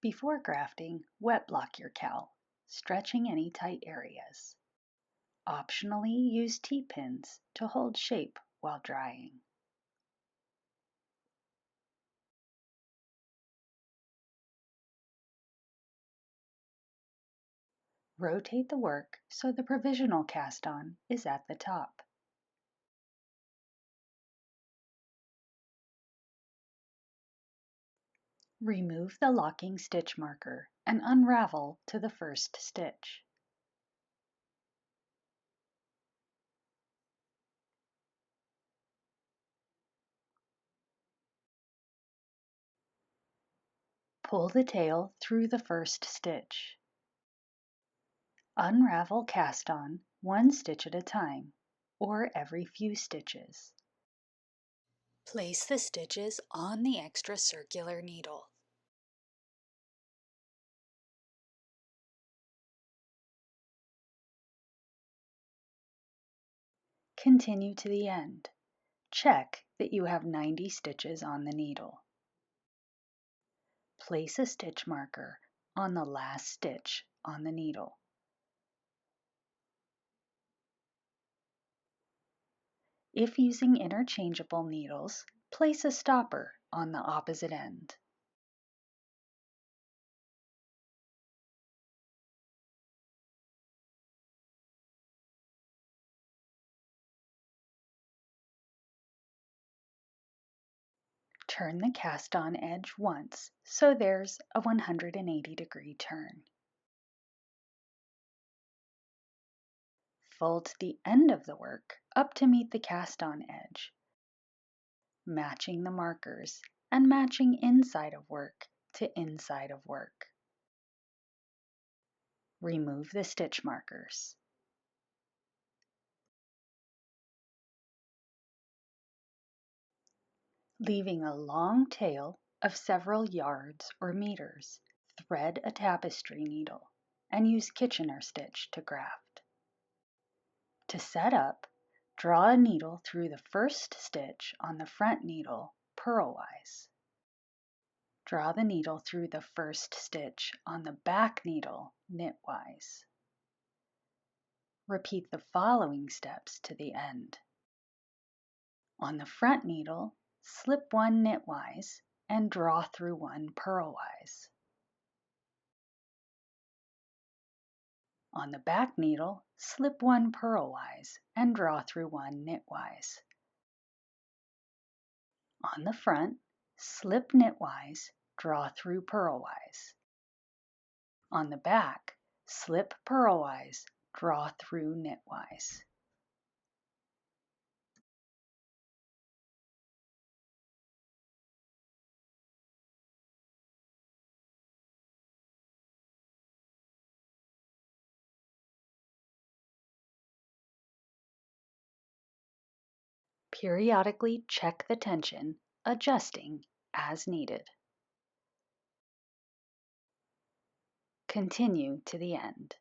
Before grafting, wet block your cowl, stretching any tight areas. Optionally, use T-pins to hold shape while drying. Rotate the work so the provisional cast-on is at the top. Remove the locking stitch marker and unravel to the first stitch. Pull the tail through the first stitch. Unravel cast-on one stitch at a time, or every few stitches. Place the stitches on the extra circular needle. Continue to the end. Check that you have 90 stitches on the needle. Place a stitch marker on the last stitch on the needle. If using interchangeable needles, place a stopper on the opposite end. Turn the cast-on edge once, so there's a 180-degree turn. Fold the end of the work up to meet the cast-on edge, matching the markers and matching inside of work to inside of work. Remove the stitch markers. Leaving a long tail of several yards or meters, thread a tapestry needle and use Kitchener stitch to graft. To set up, draw a needle through the first stitch on the front needle purlwise. Draw the needle through the first stitch on the back needle knitwise. Repeat the following steps to the end. On the front needle, slip one knitwise and draw through one purlwise. On the back needle, slip one purlwise and draw through one knitwise. On the front, slip knitwise, draw through purlwise. On the back, slip purlwise, draw through knitwise. Periodically check the tension, adjusting as needed. Continue to the end.